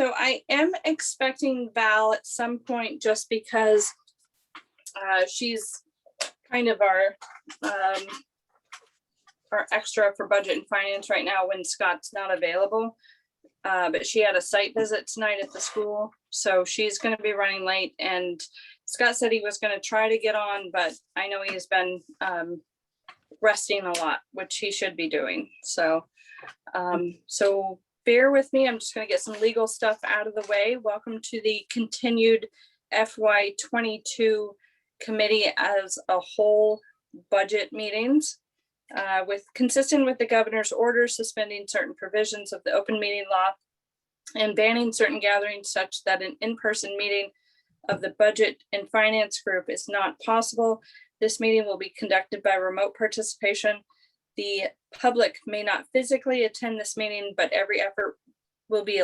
So I am expecting Val at some point, just because she's kind of our extra for budget and finance right now when Scott's not available. But she had a site visit tonight at the school, so she's going to be running late. And Scott said he was going to try to get on, but I know he has been resting a lot, which he should be doing. So bear with me. I'm just going to get some legal stuff out of the way. Welcome to the continued FY22 committee as a whole budget meetings. Consistent with the governor's order suspending certain provisions of the open meeting law and banning certain gatherings such that an in-person meeting of the budget and finance group is not possible. This meeting will be conducted by remote participation. The public may not physically attend this meeting, but every effort will be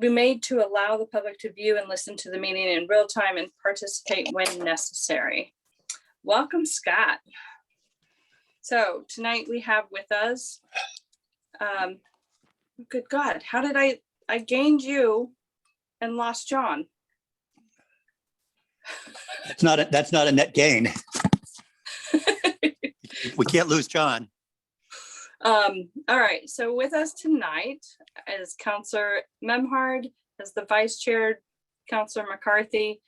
made to allow the public to view and listen to the meeting in real time and participate when necessary. Welcome, Scott. So tonight we have with us, good God, how did I gained you and lost John? That's not a net gain. We can't lose John. All right, so with us tonight is Councillor Memhard, as the vice chair, Councillor McCarthy,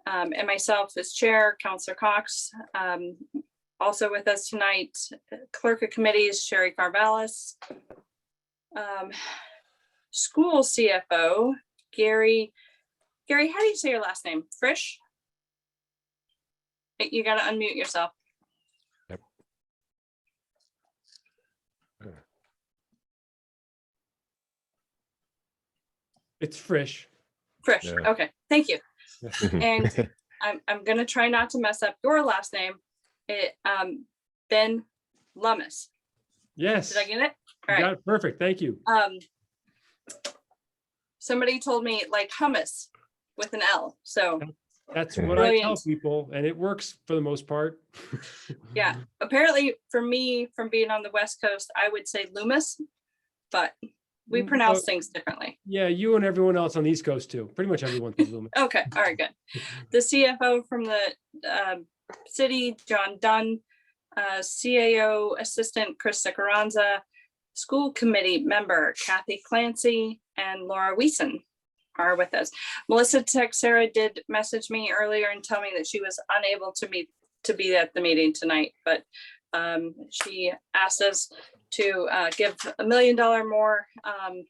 and myself as chair, Councillor Cox. Also with us tonight, clerk of committees, Sherry Carvallis, school CFO, Gary, how do you say your last name? Frisch? You got to unmute yourself. Yep. It's Frisch. Frisch, Yeah. okay, thank you. And I'm gonna try not to mess up your last name. Ben Lummis. Yes. Did I get it? All You right. got it perfect. Thank you. Somebody told me like hummus with an L. So That's what I tell Brilliant. people, and it works for the most part. yeah, apparently for me, from being on the West Coast, I would say Loomis, but we pronounce things differently. Yeah, you and everyone else on the East Coast too. Pretty much everyone says Loomis. Okay, all right, good. The CFO from the city, John Dunn, CAO assistant, Chris Sikaranza, school committee member, Kathy Clancy, and Laura Wiesen are with us. Melissa Texera did message me earlier and tell me that she was unable to be at the meeting tonight, but she asked us to give $1 million more,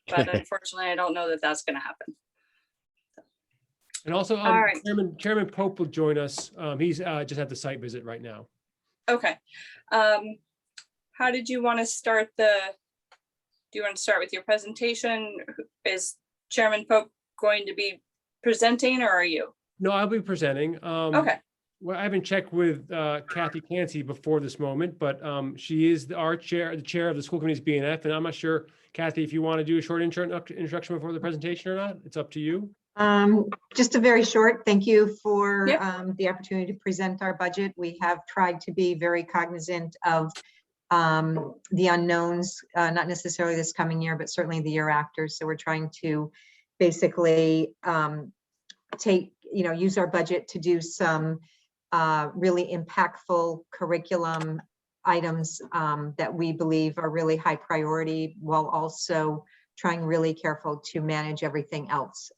but unfortunately, I don't know that that's going to happen. And also, All right. Chairman Pope will join us. He's just at the site visit right now. Okay. How did you want to start do you want to start with your presentation? Is Chairman Pope going to be presenting, or are you? No, I'll be presenting. Okay. Well, I haven't checked with Kathy Clancy before this moment, but she is our chair, the chair of the school committee's BNF, and I'm not sure, Kathy, if you want to do a short introduction before the presentation or not. It's up to you. Just a very short thank you for Yep. the opportunity to present our budget. We have tried to be very cognizant of the unknowns, not necessarily this coming year, but certainly the year after. So we're trying to basically use our budget to do some really impactful curriculum items that we believe are really high priority, while also trying really careful to manage everything else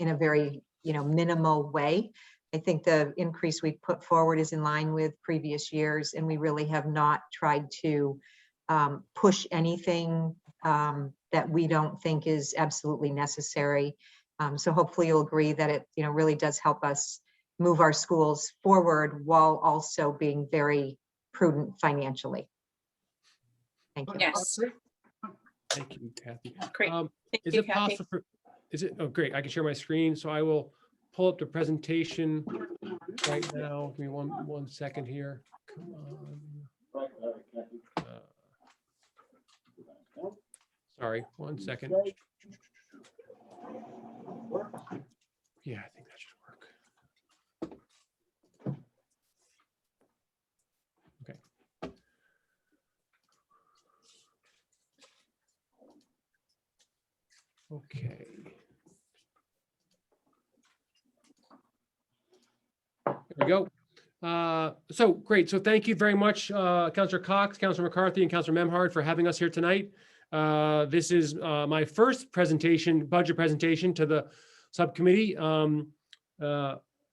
in a very minimal way. I think the increase we put forward is in line with previous years, and we really have not tried to push anything that we don't think is absolutely necessary. So hopefully you'll agree that it really does help us move our schools forward while also being very prudent financially. Thank you. Yes. Thank you, Kathy. Great. Thank Is you, it Kathy. possible oh, great. I can share my screen. So I will pull up the presentation right now. Give me one second here. Come on. Sorry, 1 second. Yeah, I think that should work. Okay. Okay. There we go. So great. So thank you very much, Councillor Cox, Councillor McCarthy, and Councillor Memhard for having us here tonight. This is my first presentation, budget presentation to the subcommittee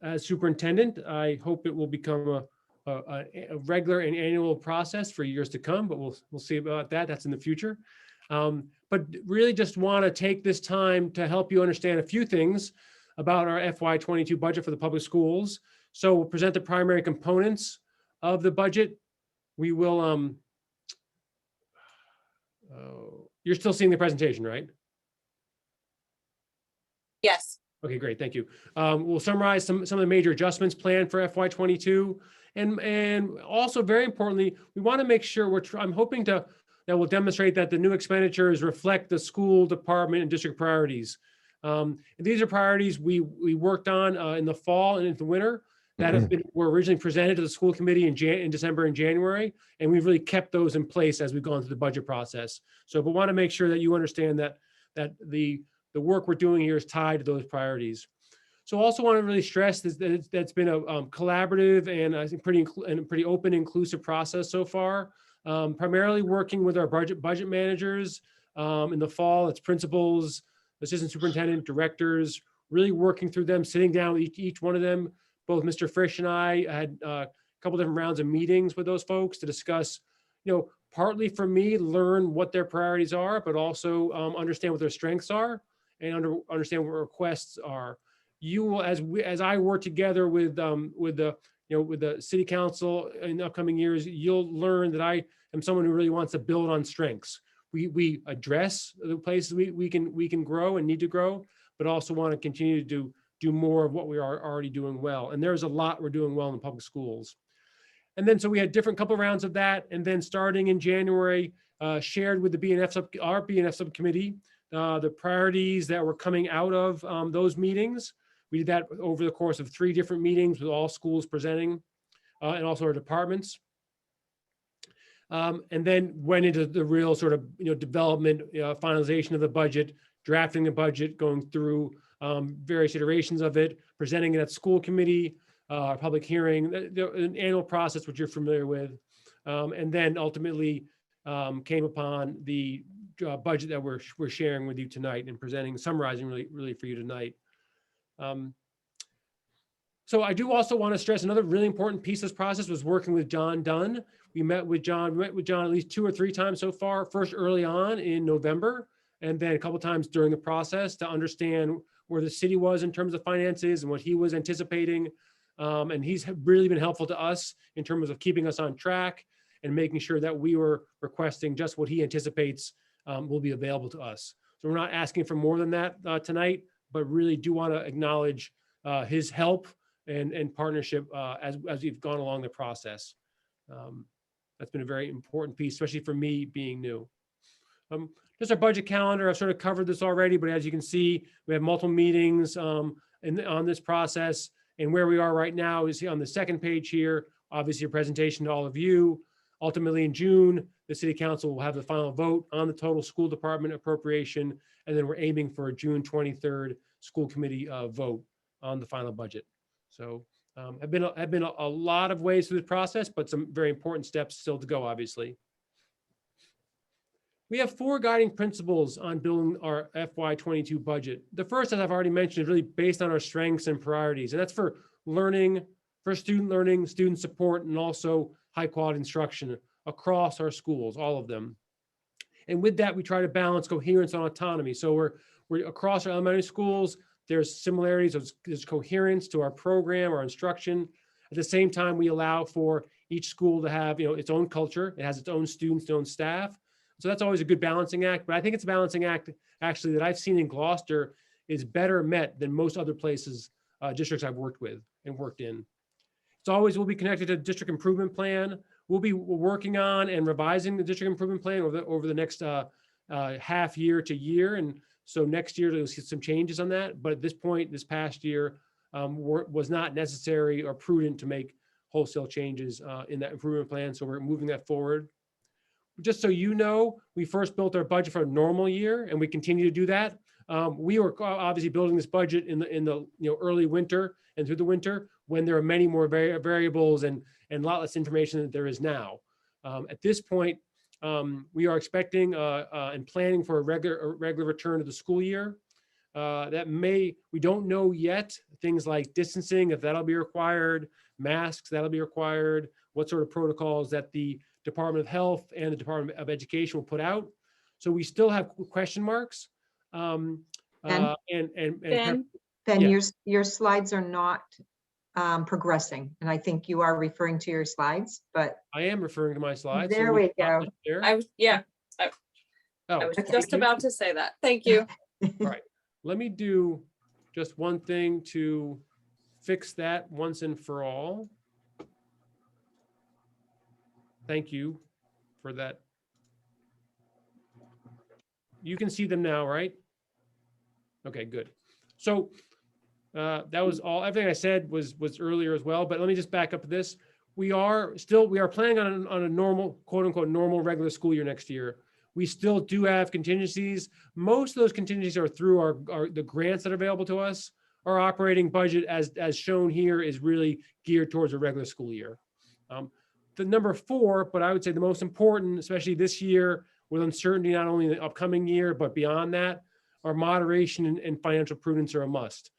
as superintendent. I hope it will become a regular and annual process for years to come, but we'll see about that. That's in the future. But really just want to take this time to help you understand a few things about our FY22 budget for the public schools. So we'll present the primary components of the budget. We will, you're still seeing the presentation, right? Yes. Okay, great, thank you. We'll summarize some of the major adjustments planned for FY22. And also very importantly, we want to make sure I'm hoping that will demonstrate that the new expenditures reflect the school department and district priorities. And these are priorities we worked on in the fall and in the winter that were originally presented to the school committee in December and January, and we've really kept those in place as we've gone through the budget process. So we want to make sure that you understand that the work we're doing here is tied to those priorities. So also want to really stress that that's been a collaborative and I think pretty open, inclusive process so far. Primarily working with our budget managers in the fall, it's principals, assistant superintendent, directors, really working through them, sitting down with each one of them. Both Mr. Frisch and I had a couple different rounds of meetings with those folks to discuss, partly for me, learn what their priorities are, but also understand what their strengths are and understand what requests are. You will, as I work together with the city council in the upcoming years, you'll learn that I am someone who really wants to build on strengths. We address the places we can grow and need to grow, but also want to continue to do more of what we are already doing well. And there's a lot we're doing well in the public schools. And then so we had couple of rounds of that, and then starting in January, shared with the our BNF subcommittee the priorities that were coming out of those meetings. We did that over the course of 3 different meetings with all schools presenting and also our departments. And then went into the real sort of development, finalization of the budget, drafting the budget, going through various iterations of it, presenting it at school committee, public hearing, an annual process which you're familiar with, and then ultimately came upon the budget that we're sharing with you tonight and presenting, summarizing really for you tonight. So I do also want to stress another really important piece of this process was working with John Dunn. We met with John at least 2 or 3 times so far, first early on in November, and then a couple times during the process to understand where the city was in terms of finances and what he was anticipating. And he's really been helpful to us in terms of keeping us on track and making sure that we were requesting just what he anticipates will be available to us. So we're not asking for more than that tonight, but really do want to acknowledge his help and partnership as we've gone along the process. That's been a very important piece, especially for me being new. Just our budget calendar, I've sort of covered this already, but as you can see, we have multiple meetings on this process. And where we are right now is on the second page here, obviously a presentation to all of you. Ultimately in June, the city council will have the final vote on the total school department appropriation. And then we're aiming for a June 23rd school committee vote on the final budget. So have been a lot of ways through the process, but some very important steps still to go, obviously. We have 4 guiding principles on building our FY22 budget. The first, as I've already mentioned, is really based on our strengths and priorities, and that's for learning, for student learning, student support, and also high quality instruction across our schools, all of them. And with that, we try to balance coherence and autonomy. So we're across our elementary schools, there's similarities, there's coherence to our program, our instruction. At the same time, we allow for each school to have its own culture. It has its own students, its own staff. So that's always a good balancing act, but I think it's a balancing act actually that I've seen in Gloucester is better met than most other places, districts I've worked with and worked in. It's always will be connected to the district improvement plan. We'll be working on and revising the district improvement plan over the next half year to year. And so next year, there'll see some changes on that. But at this point, this past year was not necessary or prudent to make wholesale changes in that improvement plan. So we're moving that forward. Just so you know, we first built our budget for a normal year and we continue to do that. We were obviously building this budget in the early winter and through the winter when there are many more variables and a lot less information than there is now. At this point, we are expecting and planning for a regular return to the school year. We don't know yet, things like distancing, if that'll be required, masks, that'll be required, what sort of protocols that the Department of Health and the Department of Education will put out. So we still have question marks. Ben, Then Yeah. your slides are not progressing, and I think you are referring to your slides, but I am referring to my slides. so there we stop go. it there. I was, yeah, Oh, I was thank just you. about to say that. Thank you. Right. Let me do just one thing to fix that once and for all. Thank you for that. You can see them now, right? Okay, good. So that was all, everything I said was earlier as well, but let me just back up to this. We are planning on a normal, quote unquote, normal regular school year next year. We still do have contingencies. Most of those contingencies are through the grants that are available to us. Our operating budget, as shown here, is really geared towards a regular school year. The number 4, but I would say the most important, especially this year with uncertainty, not only in the upcoming year, but beyond that, our moderation and financial prudence are a must.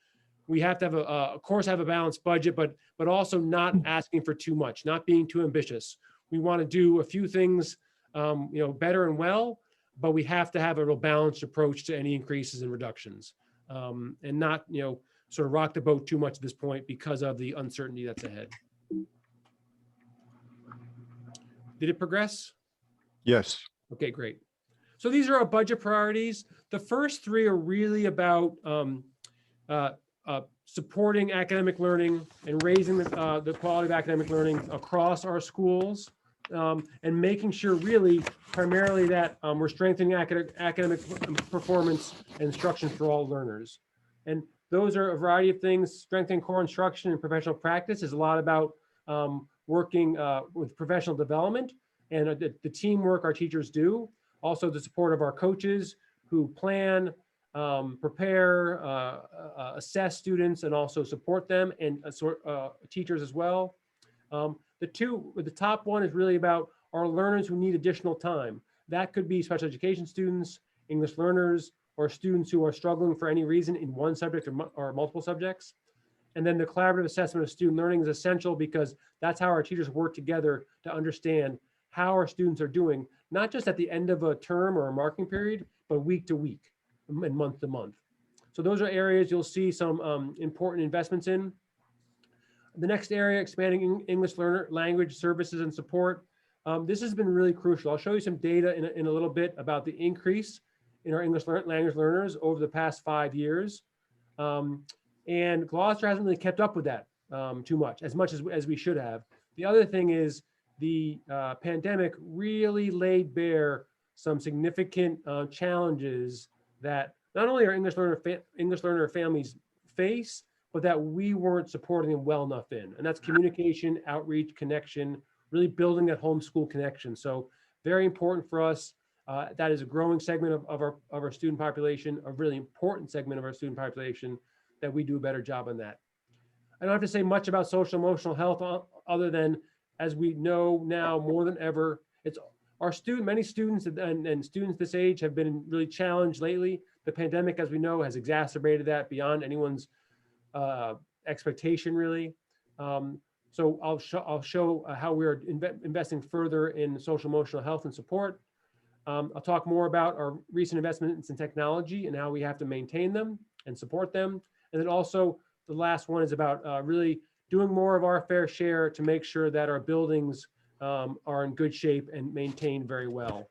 We have to have of course, have a balanced budget, but also not asking for too much, not being too ambitious. We want to do a few things, better and well, but we have to have a real balanced approach to any increases and reductions, and not, sort of rock the boat too much at this point because of the uncertainty that's ahead. Did it progress? Yes. Okay, great. So these are our budget priorities. The first 3 are really about supporting academic learning and raising the quality of academic learning across our schools, and making sure really primarily that we're strengthening academic performance and instruction for all learners. And those are a variety of things. Strengthening core instruction and professional practice is a lot about working with professional development and the teamwork our teachers do. Also the support of our coaches who plan, prepare, assess students, and also support them, and teachers as well. The top one is really about our learners who need additional time. That could be special education students, English learners, or students who are struggling for any reason in one subject or multiple subjects. And then the collaborative assessment of student learning is essential because that's how our teachers work together to understand how our students are doing, not just at the end of a term or a marking period, but week to week and month to month. So those are areas you'll see some important investments in. The next area, expanding English learner language services and support. This has been really crucial. I'll show you some data in a little bit about the increase in our English language learners over the past 5 years. And Gloucester hasn't really kept up with that too much as we should have. The other thing is the pandemic really laid bare some significant challenges that not only our English learner families face, but that we weren't supporting them well enough in. And that's communication, outreach, connection, really building that homeschool connection. So very important for us. That is a growing segment of our student population, a really important segment of our student population, that we do a better job on that. I don't have to say much about social emotional health other than, as we know now more than ever, it's many students and students this age have been really challenged lately. The pandemic, as we know, has exacerbated that beyond anyone's expectation, really. So I'll show how we're investing further in social emotional health and support. I'll talk more about our recent investments in technology and how we have to maintain them and support them. And then also the last one is about really doing more of our fair share to make sure that our buildings are in good shape and maintained very well.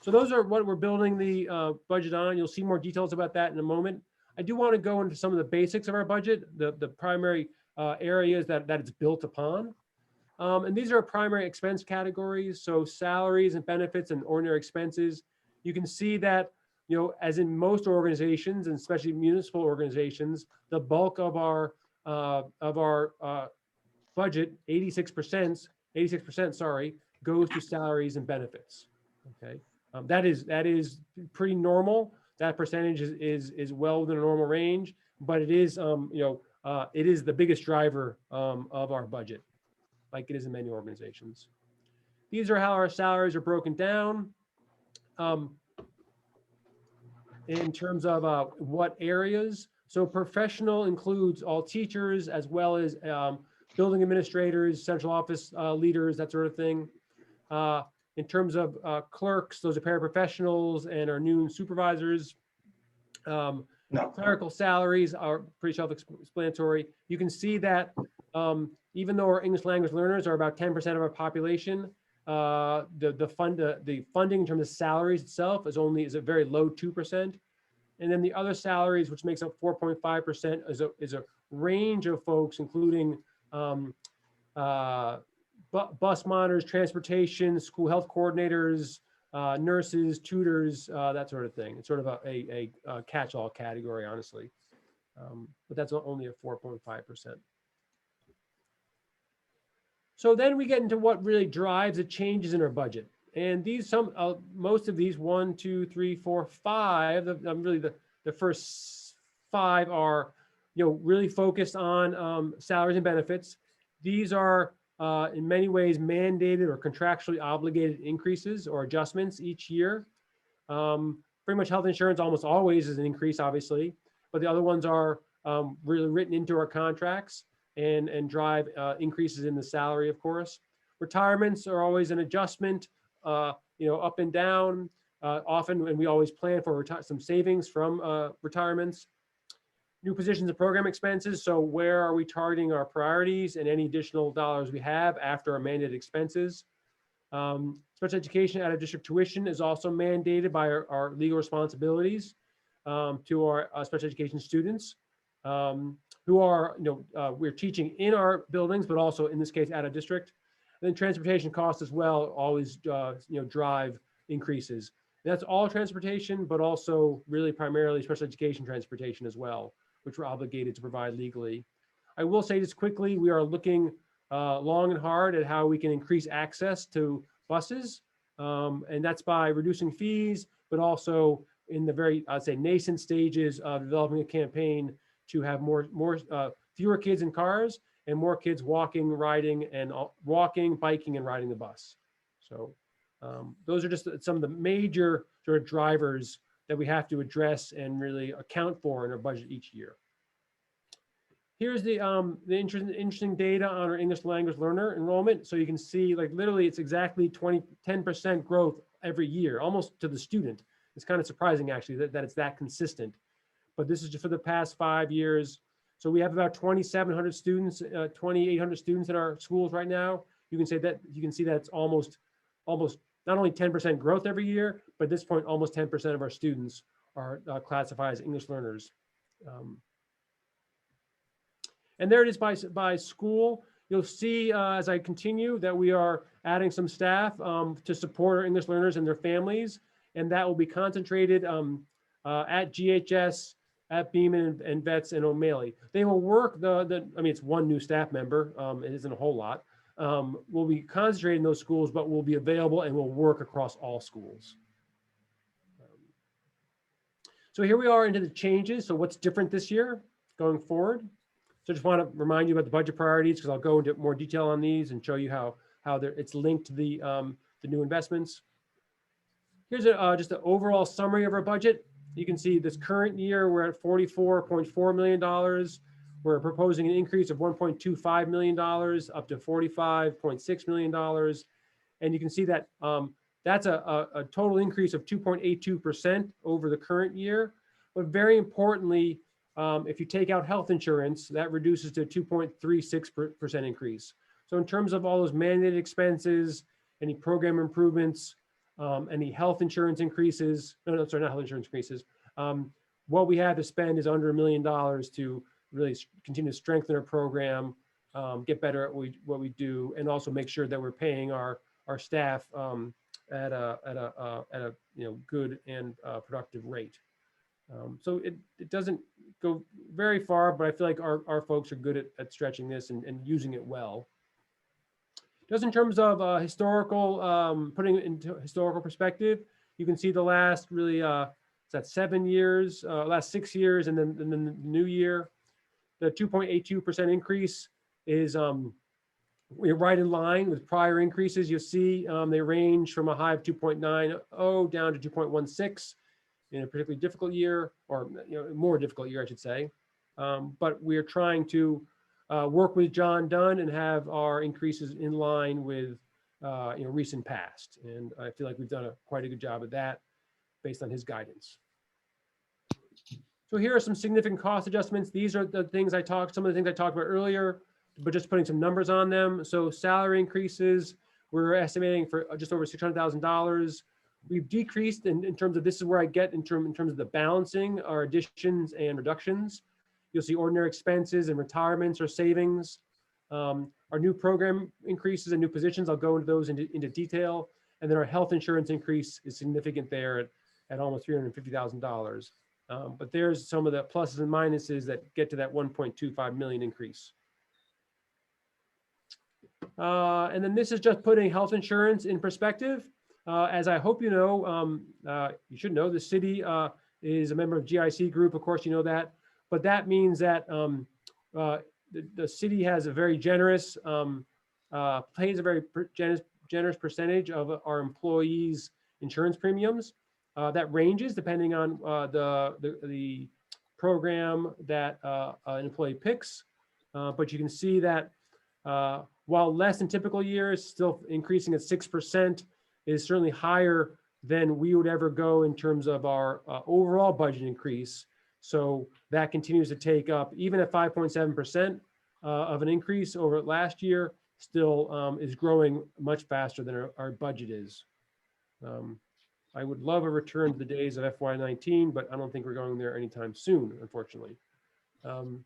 So those are what we're building the budget on. You'll see more details about that in a moment. I do want to go into some of the basics of our budget, the primary areas that it's built upon. And these are primary expense categories. So salaries and benefits and ordinary expenses. You can see that, as in most organizations, and especially municipal organizations, the bulk of our budget, 86%, goes to salaries and benefits. Okay. That is pretty normal. That percentage is well within a normal range, but it is, it is the biggest driver of our budget, like it is in many organizations. These are how our salaries are broken down. In terms of what areas. So professional includes all teachers as well as building administrators, central office leaders, that sort of thing. In terms of clerks, those are paraprofessionals and our new supervisors. Clerical salaries are pretty self-explanatory. You can see that even though our English language learners are about 10% of our population, the funding in terms of salaries itself is a very low 2%. And then the other salaries, which makes up 4.5%, is a range of folks, including bus monitors, transportation, school health coordinators, nurses, tutors, that sort of thing. It's sort of a catch-all category, honestly. But that's only a 4.5%. So then we get into what really drives the changes in our budget. And these, most of these, 1, 2, 3, 4, 5, really the first 5 are, really focused on salaries and benefits. These are in many ways mandated or contractually obligated increases or adjustments each year. Pretty much health insurance almost always is an increase, obviously, but the other ones are really written into our contracts and drive increases in the salary, of course. Retirements are always an adjustment, up and down, often, and we always plan for some savings from retirements. New positions and program expenses. So where are we targeting our priorities and any additional dollars we have after our mandated expenses? Special education out of district tuition is also mandated by our legal responsibilities to our special education students who are, we're teaching in our buildings, but also in this case out of district. And then transportation costs as well always, drive increases. And that's all transportation, but also really primarily special education transportation as well, which we're obligated to provide legally. I will say this quickly, we are looking long and hard at how we can increase access to buses. And that's by reducing fees, but also in the very, I'd say, nascent stages of developing a campaign to have fewer kids in cars and more kids walking, biking, and riding the bus. So those are just some of the major sort of drivers that we have to address and really account for in our budget each year. Here's the interesting data on our English language learner enrollment. So you can see, like, literally it's exactly 10% growth every year, almost to the student. It's kind of surprising actually that it's that consistent, but this is just for the past 5 years. So we have about 2,700 students, 2,800 students in our schools right now. You can see that it's almost not only 10% growth every year, but at this point, almost 10% of our students are classified as English learners. And there it is by school. You'll see as I continue that we are adding some staff to support our English learners and their families. And that will be concentrated at GHS, at Beeman and Vets and O'Malley. They will work it's one new staff member. It isn't a whole lot. We'll be concentrated in those schools, but we'll be available and we'll work across all schools. So here we are into the changes. So what's different this year going forward? So I just want to remind you about the budget priorities because I'll go into more detail on these and show you how it's linked to the new investments. Here's just an overall summary of our budget. You can see this current year, we're at $44.4 million. We're proposing an increase of $1.25 million up to $45.6 million. And you can see that that's a total increase of 2.82% over the current year. But very importantly, if you take out health insurance, that reduces to 2.36% increase. So in terms of all those mandated expenses, any program improvements, any health insurance increases, not health insurance increases, what we have to spend is under $1 million to really continue to strengthen our program, get better at what we do, and also make sure that we're paying our staff at a good and productive rate. So it doesn't go very far, but I feel like our folks are good at stretching this and using it well. Just in terms of historical, putting it into historical perspective, You can see the last really, is that 7 years, last 6 years, and then the new year. The 2.82% increase is we're right in line with prior increases. You'll see they range from a high of 2.90 down to 2.16 in a particularly difficult year, or more difficult year, I should say. But we are trying to work with John Dunn and have our increases in line with recent past. And I feel like we've done quite a good job of that based on his guidance. So here are some significant cost adjustments. These are the things some of the things I talked about earlier, but just putting some numbers on them. So salary increases, we're estimating for just over $600,000. We've decreased in terms of, this is where I get in terms of the balancing, our additions and reductions. You'll see ordinary expenses and retirements or savings. Our new program increases and new positions, I'll go into those into detail. And then our health insurance increase is significant there at almost $350,000. But there's some of the pluses and minuses that get to that 1.25 million increase. And then this is just putting health insurance in perspective. As I hope you know, you should know, the city is a member of GIC Group. Of course, you know that. But that means that the city has a very generous, pays a very generous percentage of our employees' insurance premiums. That ranges depending on the program that an employee picks. But you can see that while less than typical years, still increasing at 6%, is certainly higher than we would ever go in terms of our overall budget increase. So that continues to take up, even at 5.7% of an increase over last year, still is growing much faster than our budget is. I would love a return to the days of FY19, but I don't think we're going there anytime soon, unfortunately. And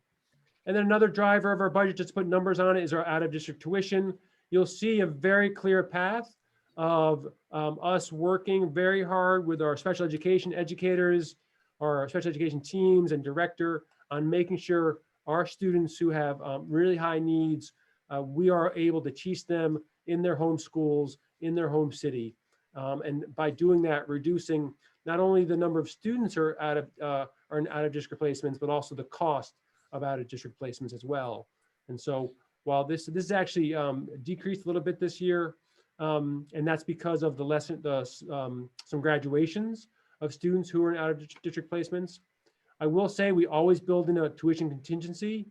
then another driver of our budget, just to put numbers on it, is our out-of-district tuition. You'll see a very clear path of us working very hard with our special education educators, our special education teams and director on making sure our students who have really high needs, we are able to teach them in their home schools, in their home city. And by doing that, reducing not only the number of students who are out of district placements, but also the cost of out of district placements as well. And so while this is actually decreased a little bit this year, and that's because of some graduations of students who are in out of district placements. I will say we always build in a tuition contingency.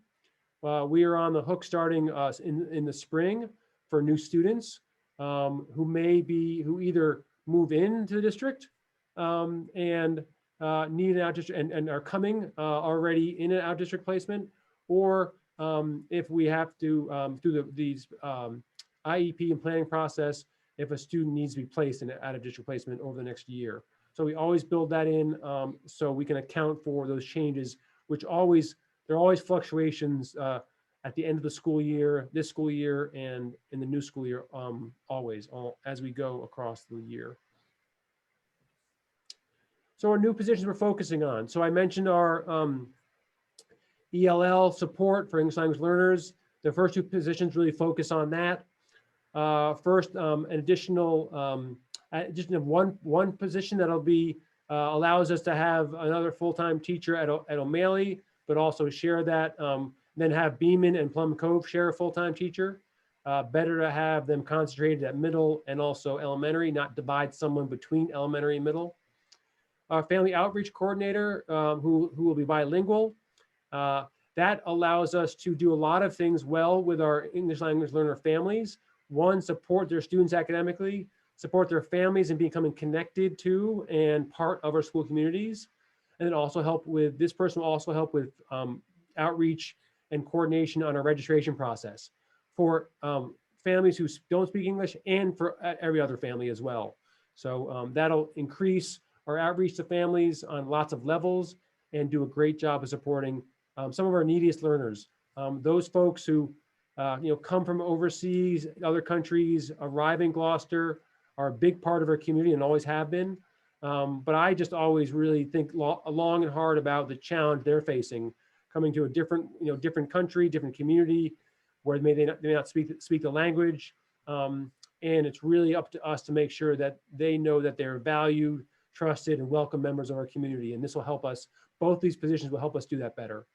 We are on the hook starting in the spring for new students who either move into the district and need an out district and are coming already in an out district placement, or if we have to through these IEP and planning process, if a student needs to be placed in an out of district placement over the next year. So we always build that in so we can account for those changes, which there are always fluctuations at the end of the school year, this school year, and in the new school year, as we go across the year. So our new positions we're focusing on. So I mentioned our ELL support for English language learners. The first two positions really focus on that. First, an addition of one position that'll be allows us to have another full-time teacher at O'Malley, but also share that. Then have Beeman and Plum Cove share a full-time teacher. Better to have them concentrated at middle and also elementary, not divide someone between elementary and middle. Our family outreach coordinator, who will be bilingual. That allows us to do a lot of things well with our English language learner families. One, support their students academically, support their families in becoming connected to and part of our school communities. And then also help with, this person will also help with outreach and coordination on our registration process for families who don't speak English and for every other family as well. So that'll increase our outreach to families on lots of levels and do a great job of supporting some of our neediest learners. Those folks who come from overseas, other countries, arrive in Gloucester, are a big part of our community and always have been. But I just always really think long and hard about the challenge they're facing, coming to a different country, different community, where they may not speak the language. And it's really up to us to make sure that they know that they're valued, trusted, and welcome members of our community. And this will help us, both these positions will help us do that better.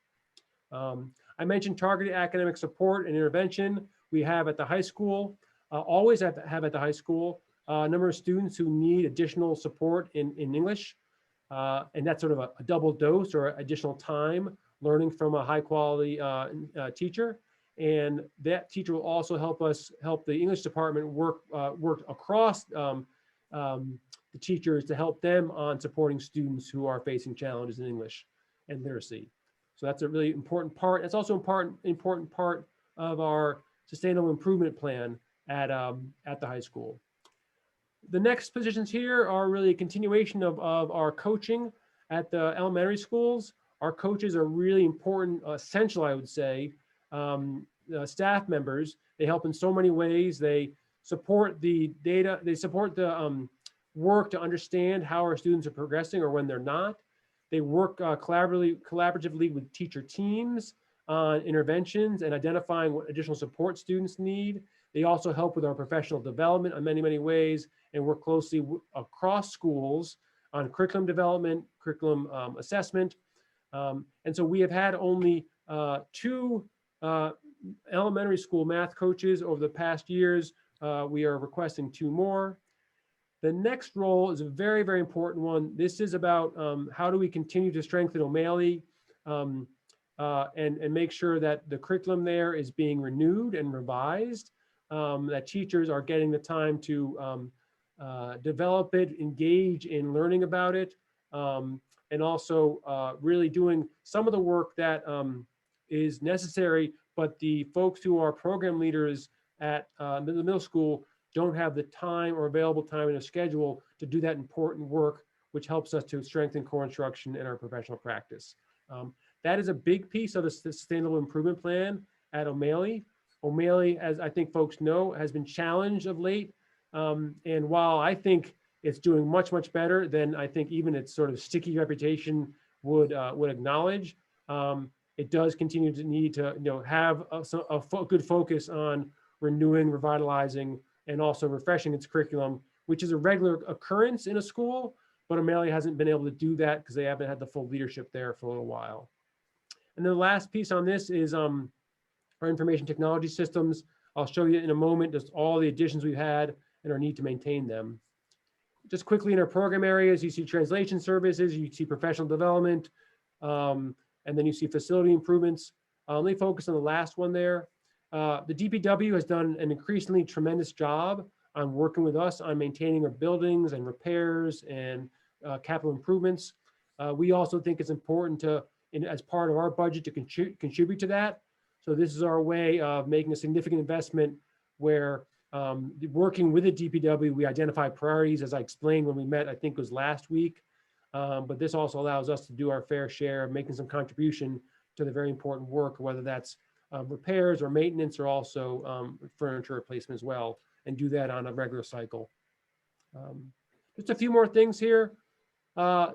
I mentioned targeted academic support and intervention. We have at the high school, always have at the high school, a number of students who need additional support in English. And that's sort of a double dose or additional time learning from a high quality teacher. And that teacher will also help the English department work across the teachers to help them on supporting students who are facing challenges in English and literacy. So that's a really important part. It's also important part of our sustainable improvement plan at the high school. The next positions here are really a continuation of our coaching at the elementary schools. Our coaches are really important, essential, I would say, staff members. They help in so many ways. They support the data, they support the work to understand how our students are progressing or when they're not. They work collaboratively with teacher teams on interventions and identifying what additional support students need. They also help with our professional development in many, many ways, and work closely across schools on curriculum development, curriculum assessment. And so we have had only 2 elementary school math coaches over the past years. We are requesting 2 more. The next role is a very, very important one. This is about how do we continue to strengthen O'Malley and make sure that the curriculum there is being renewed and revised, that teachers are getting the time to develop it, engage in learning about it, and also really doing some of the work that is necessary, but the folks who are program leaders at the middle school don't have the time or available time in a schedule to do that important work, which helps us to strengthen core instruction in our professional practice. That is a big piece of the Sustainable Improvement Plan at O'Malley. O'Malley, as I think folks know, has been challenged of late. And while I think it's doing much, much better than I think even its sort of sticky reputation would acknowledge, it does continue to need to have a good focus on renewing, revitalizing, and also refreshing its curriculum, which is a regular occurrence in a school, but O'Malley hasn't been able to do that because they haven't had the full leadership there for a little while. And then the last piece on this is our information technology systems. I'll show you in a moment just all the additions we've had and our need to maintain them. Just quickly in our program areas, you see translation services, you see professional development, and then you see facility improvements. Let me focus on the last one there. The DPW has done an increasingly tremendous job on working with us on maintaining our buildings and repairs and capital improvements. We also think it's important to, as part of our budget, to contribute to that. So this is our way of making a significant investment where working with the DPW, we identify priorities, as I explained when we met, I think it was last week. But this also allows us to do our fair share of making some contribution to the very important work, whether that's repairs or maintenance, or also furniture replacement as well, and do that on a regular cycle. Just a few more things here.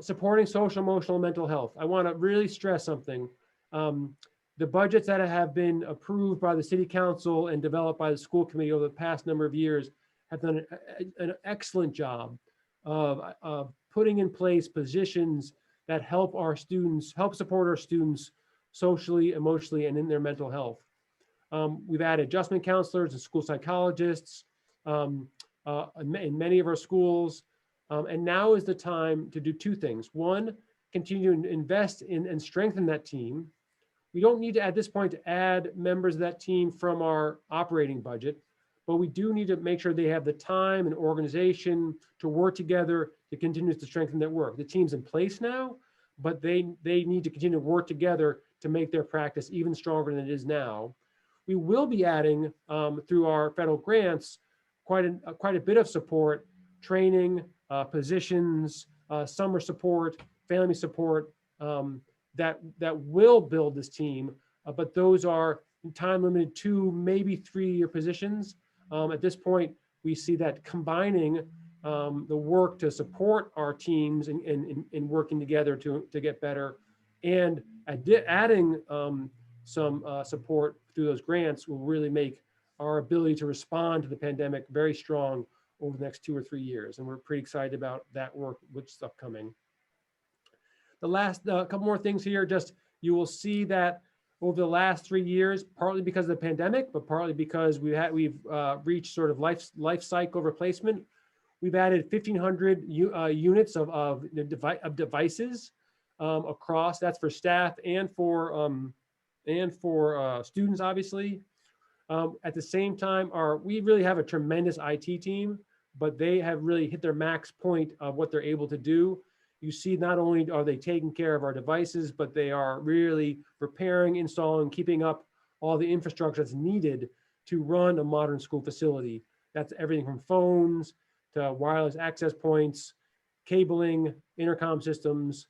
Supporting social, emotional, and mental health. I want to really stress something. The budgets that have been approved by the city council and developed by the school committee over the past number of years have done an excellent job of putting in place positions that help our students, help support our students socially, emotionally, and in their mental health. We've added adjustment counselors and school psychologists in many of our schools. And now is the time to do 2 things. One, continue to invest in and strengthen that team. We don't need to, at this point, to add members of that team from our operating budget, but we do need to make sure they have the time and organization to work together to continue to strengthen their work. The team's in place now, but they need to continue to work together to make their practice even stronger than it is now. We will be adding, through our federal grants, quite a bit of support, training, positions, summer support, family support, that will build this team, but those are time limited 2, maybe 3-year positions. At this point, we see that combining the work to support our teams in working together to get better, and adding some support through those grants will really make our ability to respond to the pandemic very strong over the next 2 or 3 years. And we're pretty excited about that work, which is upcoming. The last couple more things here, just you will see that over the last 3 years, partly because of the pandemic, but partly because we've reached sort of life cycle replacement. We've added 1,500 units of devices across. That's for staff and for students, obviously. At the same time, we really have a tremendous IT team, but they have really hit their max point of what they're able to do. You see, not only are they taking care of our devices, but they are really repairing, installing, keeping up all the infrastructure that's needed to run a modern school facility. That's everything from phones to wireless access points, cabling, intercom systems.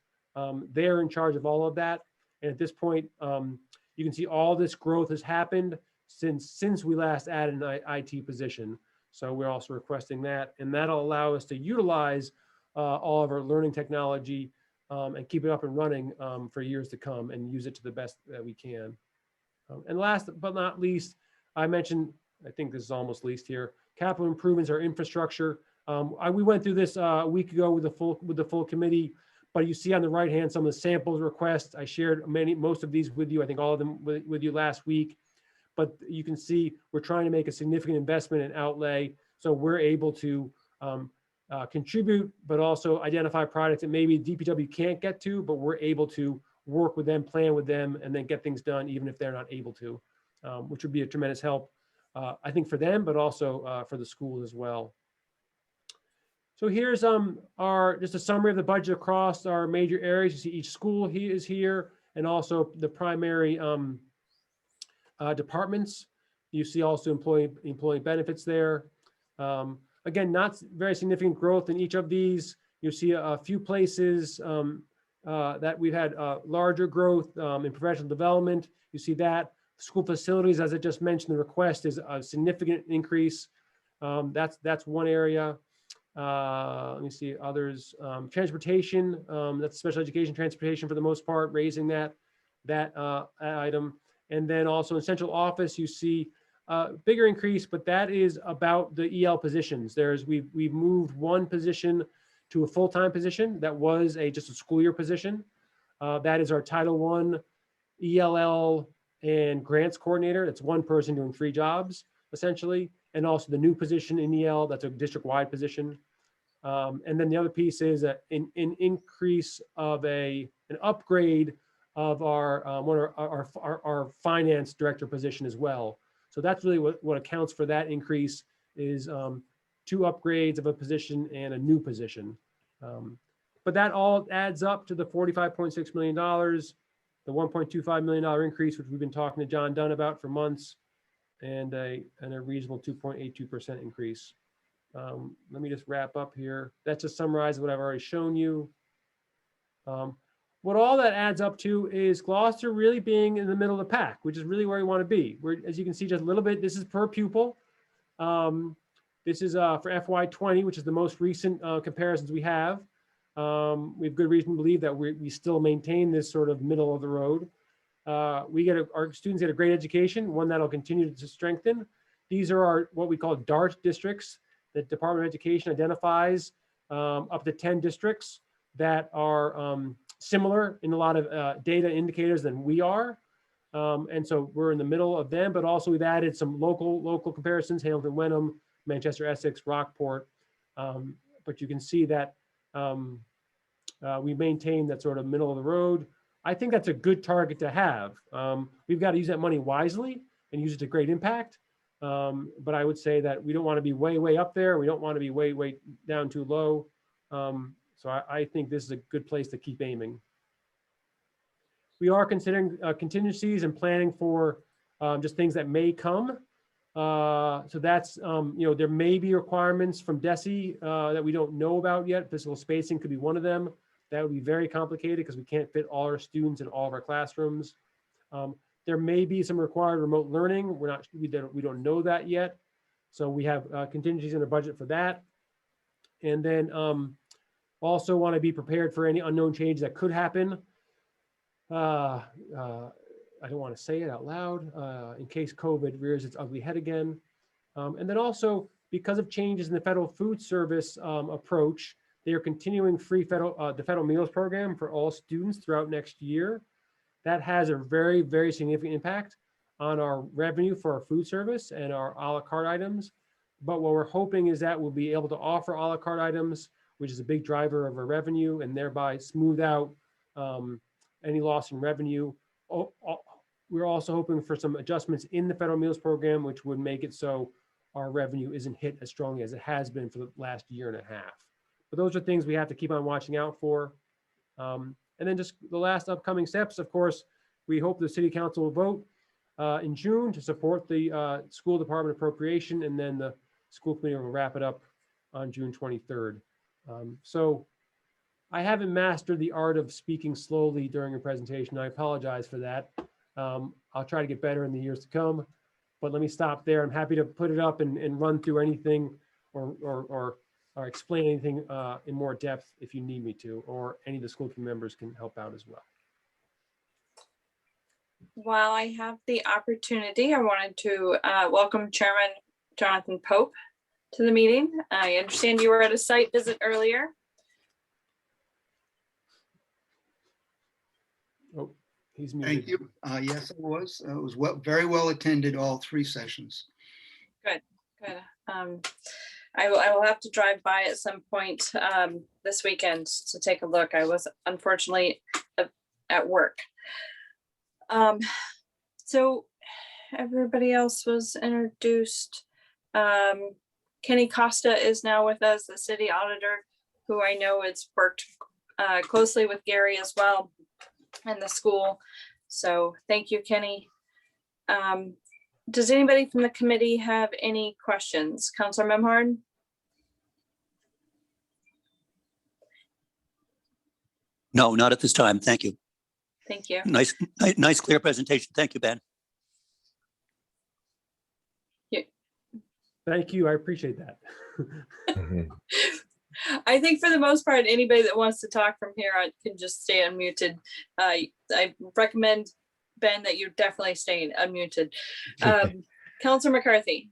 They're in charge of all of that. And at this point, you can see all this growth has happened since we last added an IT position. So we're also requesting that, and that'll allow us to utilize all of our learning technology and keep it up and running for years to come and use it to the best that we can. And last but not least, I mentioned, I think this is almost least here, capital improvements or infrastructure. We went through this a week ago with the full committee, but you see on the right hand some of the samples requests. I shared most of these with you, I think all of them with you last week. But you can see we're trying to make a significant investment in outlay, so we're able to contribute, but also identify projects that maybe DPW can't get to, but we're able to work with them, plan with them, and then get things done even if they're not able to, which would be a tremendous help, I think, for them, but also for the schools as well. So here's just a summary of the budget across our major areas. You see each school is here, and also the primary departments. You see also employee benefits there. Again, not very significant growth in each of these. You see a few places that we've had larger growth in professional development. You see that. School facilities, as I just mentioned, the request is a significant increase. That's one area. Let me see others. Transportation, that's special education transportation for the most part, raising that item. And then also in central office, you see a bigger increase, but that is about the EL positions. We've moved one position to a full-time position that was just a school year position. That is our Title I, ELL, and grants coordinator. That's one person doing 3 jobs, essentially. And also the new position in EL, that's a district-wide position. And then the other piece is an increase of an upgrade of our finance director position as well. So that's really what accounts for that increase is 2 upgrades of a position and a new position. But that all adds up to the $45.6 million, the $1.25 million increase, which we've been talking to John Dunn about for months, and a reasonable 2.82% increase. Let me just wrap up here. That just summarizes what I've already shown you. What all that adds up to is Gloucester really being in the middle of the pack, which is really where we want to be. As you can see, just a little bit, this is per pupil. This is for FY20, which is the most recent comparisons we have. We have good reason to believe that we still maintain this sort of middle of the road. Our students get a great education, one that'll continue to strengthen. These are what we call DART districts. The Department of Education identifies up to 10 districts that are similar in a lot of data indicators than we are. And so we're in the middle of them, but also we've added some local comparisons, Hamilton Wenham, Manchester Essex, Rockport. But you can see that we maintain that sort of middle of the road. I think that's a good target to have. We've got to use that money wisely and use it to great impact. But I would say that we don't want to be way up there. We don't want to be way down too low. So I think this is a good place to keep aiming. We are considering contingencies and planning for just things that may come. So that's, there may be requirements from DESE that we don't know about yet. Physical spacing could be one of them. That would be very complicated because we can't fit all our students in all of our classrooms. There may be some required remote learning. We don't know that yet. So we have contingencies in our budget for that. And then also want to be prepared for any unknown change that could happen. I don't want to say it out loud in case COVID rears its ugly head again. And then also because of changes in the federal food service approach, they are continuing the federal meals program for all students throughout next year. That has a very, very significant impact on our revenue for our food service and our a la carte items. But what we're hoping is that we'll be able to offer a la carte items, which is a big driver of our revenue, and thereby smooth out any loss in revenue. We're also hoping for some adjustments in the federal meals program, which would make it so our revenue isn't hit as strongly as it has been for the last year and a half. But those are things we have to keep on watching out for. And then just the last upcoming steps, of course, we hope the city council will vote in June to support the school department appropriation, and then the school committee will wrap it up on June 23rd. So I haven't mastered the art of speaking slowly during a presentation. I apologize for that. I'll try to get better in the years to come, but let me stop there. I'm happy to put it up and run through anything or explain anything in more depth if you need me to, or any of the school committee members can help out as well. While I have the opportunity, I wanted to welcome Chairman Jonathan Pope to the meeting. I understand you were at a site visit earlier. Oh, he's muted. Thank you. Yes, it was. It was very well attended, all 3 sessions. Good. I will have to drive by at some point this weekend to take a look. I was unfortunately at work. So everybody else was introduced. Kenny Costa is now with us, the city auditor, who I know has worked closely with Gary as well and the school. So thank you, Kenny. Does anybody from the committee have any questions? Councilor Memhard? No, not at this time. Thank you. Thank you. Nice, clear presentation. Thank you, Ben. Thank you. I appreciate that. I think for the most part, anybody that wants to talk from here can just stay unmuted. I recommend, Ben, that you definitely stay unmuted. Councilor McCarthy.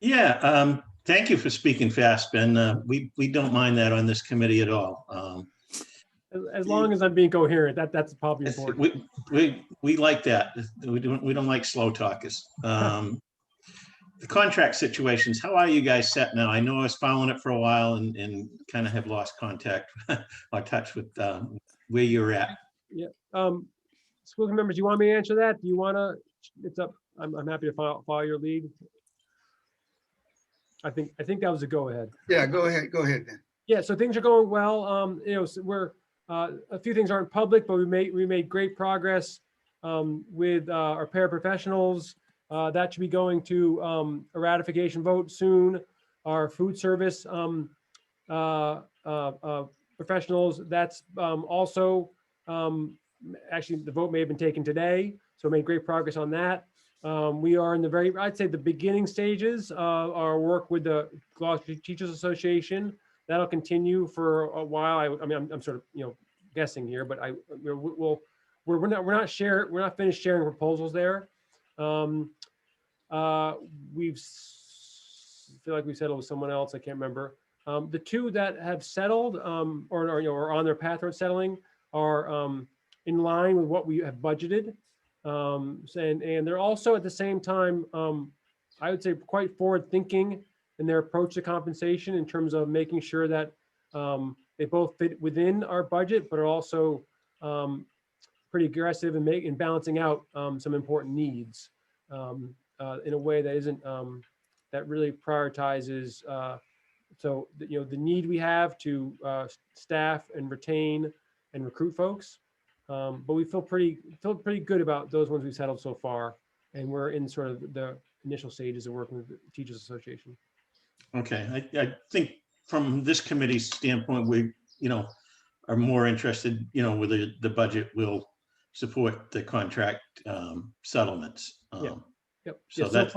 Yeah, thank you for speaking fast, Ben. We don't mind that on this committee at all. As long as I'm being coherent, that's probably important. We like that. We don't like slow talkers. The contract situations, how are you guys set now? I know I was following it for a while and kind of have lost contact or touch with where you're at. Yeah. School committee members, do you want me to answer that? Do you want to? It's up. I'm happy to follow your lead. I think that was a go ahead. Yeah, go ahead. Go ahead then. Yeah. So things are going well. So we're a few things aren't public, but we made great progress with our paraprofessionals. That should be going to a ratification vote soon. Our food service professionals, that's also actually the vote may have been taken today, so made great progress on that. We are in the I'd say the beginning stages of our work with the Gloucester Teachers Association. That'll continue for a while. I mean, I'm sort of guessing here, but we're not finished sharing proposals there. We've feel like we settled with someone else. I can't remember. The 2 that have settled or are on their path toward settling are in line with what we have budgeted. And they're also at the same time, I would say quite forward thinking in their approach to compensation in terms of making sure that they both fit within our budget, but are also pretty aggressive in balancing out some important needs in a way that isn't that really prioritizes the need we have to staff and retain and recruit folks. But we feel pretty good about those ones we've settled so far, and we're in sort of the initial stages of working with the Teachers Association. Okay, I think from this committee's standpoint, we are more interested with the budget will support the contract settlements. Yep. So yeah,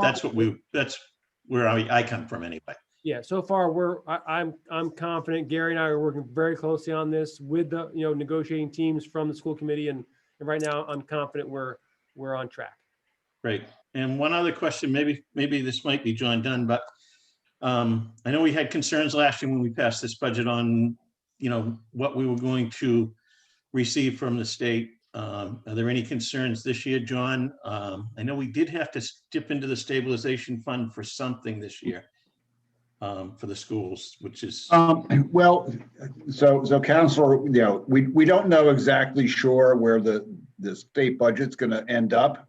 that's where I come from anyway. Yeah, so far I'm confident. Gary and I are working very closely on this with the negotiating teams from the school committee, and right now I'm confident we're on track. Great. And one other question, maybe this might be John Dunn, but I know we had concerns last year when we passed this budget on, what we were going to receive from the state. Are there any concerns this year, John? I know we did have to dip into the stabilization fund for something this year for the schools, which is, Well, so Counselor, we don't know exactly sure where the state budget's going to end up,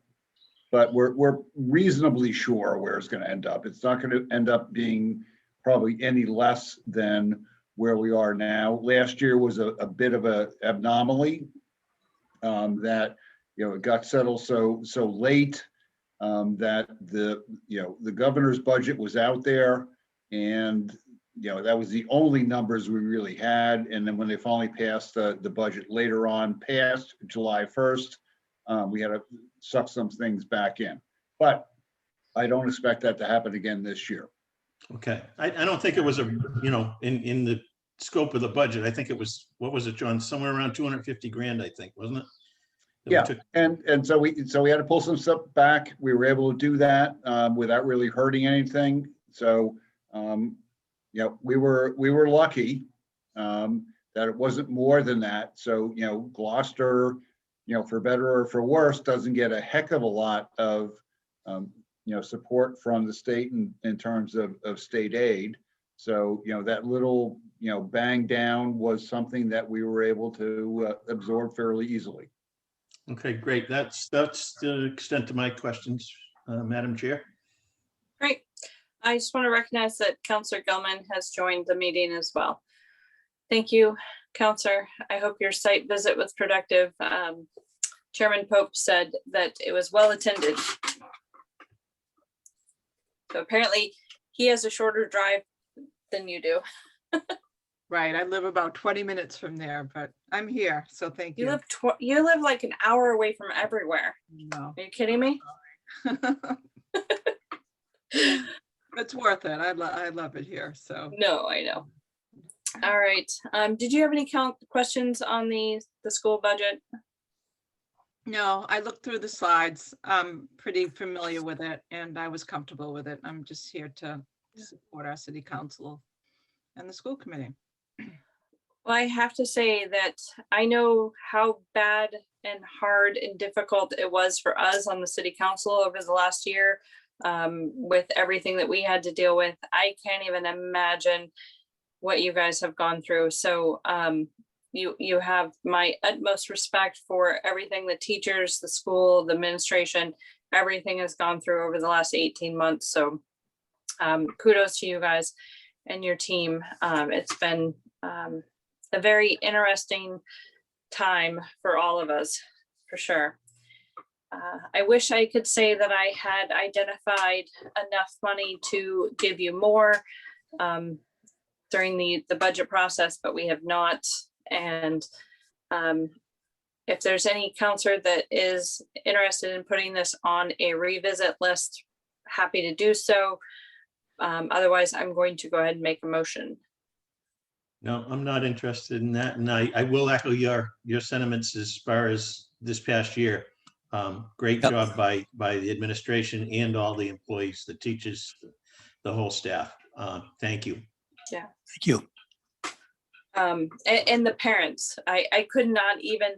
but we're reasonably sure where it's going to end up. It's not going to end up being probably any less than where we are now. Last year was a bit of a anomaly that, it got settled so late that the governor's budget was out there, and that was the only numbers we really had. And then when they finally passed the budget later on, past July 1st, we had to suck some things back in. But I don't expect that to happen again this year. okay. I don't think it was in the scope of the budget. I think it was, what was it, John? Somewhere around 250 grand, I think, wasn't it? That we Yeah, took- and so we had to pull some stuff back. We were able to do that without really hurting anything. So we were lucky that it wasn't more than that. So Gloucester, for better or for worse, doesn't get a heck of a lot of support from the state in terms of state aid. So that little bang down was something that we were able to absorb fairly easily. Okay, great. That's the extent of my questions, Madam Chair. Great. I just want to recognize that Counselor Gilman has joined the meeting as well. Thank you, Counselor. I hope your site visit was productive. Chairman Pope said that it was well attended. So apparently he has a shorter drive than you do. Right, I live about 20 minutes from there, but I'm here, so thank you. You live like an hour away from everywhere. No. Are you kidding me? It's worth it. I love it here, so. No, I know. All right. Did you have any questions on the school budget? No, I looked through the slides. I'm pretty familiar with it and I was comfortable with it. I'm just here to support our city council and the school committee. Well, I have to say that I know how bad and hard and difficult it was for us on the city council over the last year with everything that we had to deal with. I can't even imagine what you guys have gone through. So you have my utmost respect for everything the teachers, the school, the administration, everything has gone through over the last 18 months. So kudos to you guys and your team. It's been a very interesting time for all of us, for sure. I wish I could say that I had identified enough money to give you more during the budget process, but we have not. And if there's any counselor that is interested in putting this on a revisit list, happy to do so. Otherwise, I'm going to go ahead and make a motion. No, I'm not interested in that. And I will echo your sentiments as far as this past year. Great Yep. job by the administration and all the employees, the teachers, the whole staff. Thank you. Thank you. And the parents, I could not even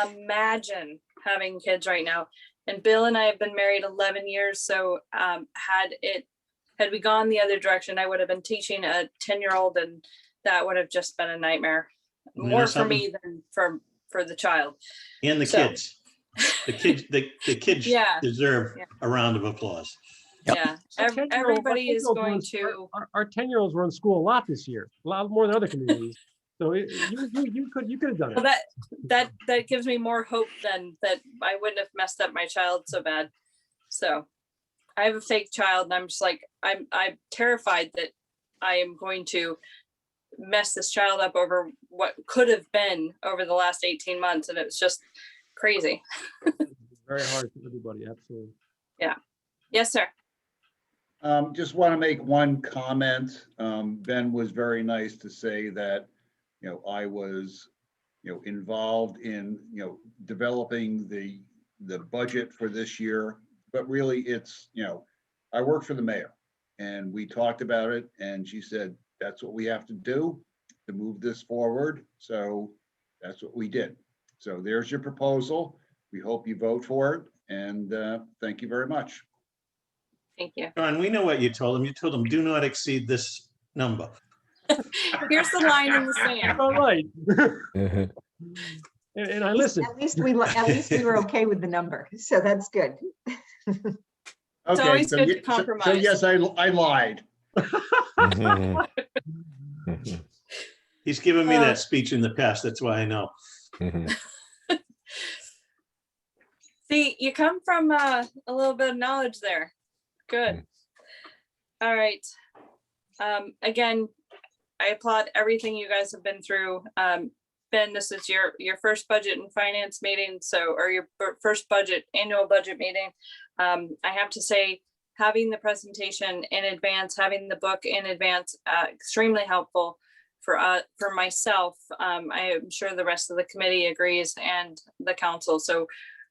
imagine having kids right now. And Bill and I have been married 11 years. So had we gone the other direction, I would have been teaching a 10-year-old, and that would have just been a nightmare, You know more for something? me than for the child. And the So- kids. The kids Yeah. deserve Yeah. a round of applause. Yep. Yeah, Our 10-year-old everybody is run- going to, Our 10-year-olds were in school a lot this year, a lot more than other communities. So you could have done well, it. that gives me more hope than that I wouldn't have messed up my child so bad. So I have a fake child and I'm just like, I'm terrified that I am going to mess this child up over what could have been over the last 18 months. And it's just crazy. Very hard for everybody, absolutely. Yes, sir. Just want to make one comment. Ben was very nice to say that, I was, involved in, developing the budget for this year, but really it's, I work for the mayor. And we talked about it and she said, that's what we have to do to move this forward. So that's what we did. So there's your proposal. We hope you vote for it. And thank you very much. Thank you. John, we know what you told them. You told them, do not exceed this number. Here's the line in the sand. All right. And I listened. At least we were okay with the number, so that's good. It's Okay, always so good to ye- so- compromise. So yes, I lied. He's given me that speech in the past. That's why I know. See, you come from a little bit of knowledge there. Good. All right. Again, I applaud everything you guys have been through. Ben, this is your first budget and finance meeting, or your first annual budget meeting. I have to say, having the presentation in advance, having the book in advance, extremely helpful for myself. I am sure the rest of the committee agrees and the council. So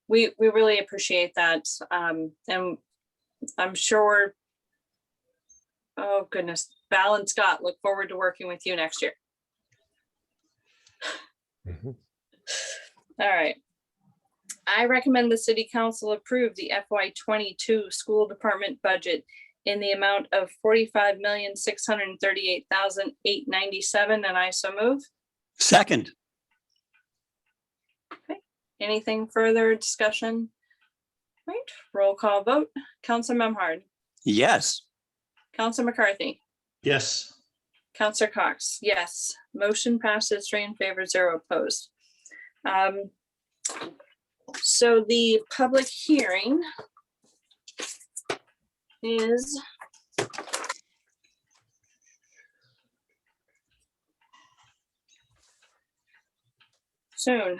we really appreciate that. And I'm sure, oh goodness, Val and Scott, look forward to working with you next year. All right. I recommend the city council approve the FY22 school department budget in the amount of $45,638,897, and I so move. Second, Anything further discussion? Right, roll call vote. Council Memhard, yes. Council McCarthy, Yes. Councillor Cox, yes. Motion passes 3 in favor, 0 opposed. So the public hearing is soon.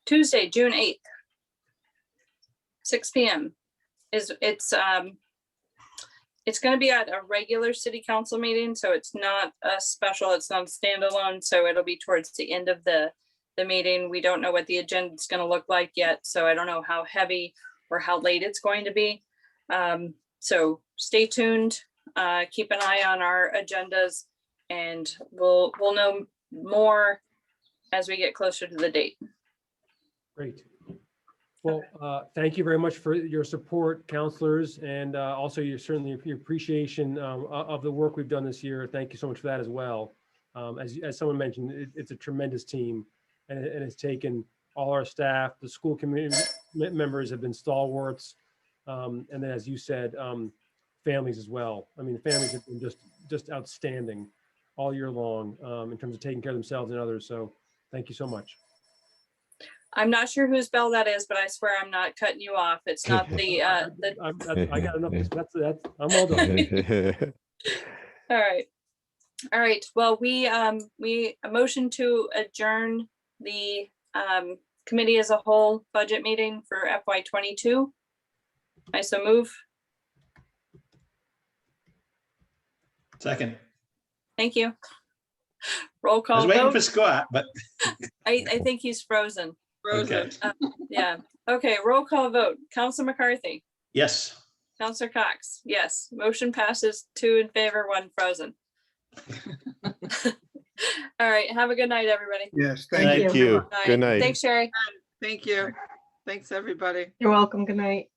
Tuesday, June 8th, 6 p.m. It's going to be at a regular city council meeting, so it's not a special, it's not standalone, so it'll be towards the end of the meeting. We don't know what the agenda is going to look like yet, so I don't know how heavy or how late it's going to be. So stay tuned, keep an eye on our agendas, and we'll know more as we get closer to the date. Great. Well, thank you very much for your support, counselors, and also your appreciation of the work we've done this year. Thank you so much for that as well. As someone mentioned, it's a tremendous team, and it's taken all our staff. The school community members have been stalwarts, and then, as you said, families as well. I mean, the families have been just outstanding all year long in terms of taking care of themselves and others. So, thank you so much. I'm not sure whose bell that is, but I swear I'm not cutting you off. It's not the, I got enough. That's I'm all done. all right. All right. Well, we a motion to adjourn the committee as a whole budget meeting for FY22. I so move. Second. Thank you. Roll I was call waiting for vote. Scott, but I think he's frozen. Frozen. Yeah. Okay. Roll call vote. Council McCarthy, yes. Councillor Cox. Yes. Motion passes 2 in favor, 1 frozen. All right. Have a good night, everybody. Yes, Thank thank you. you. All right. Thanks, Sherry. Thank you. Thanks, everybody. You're welcome. Good night.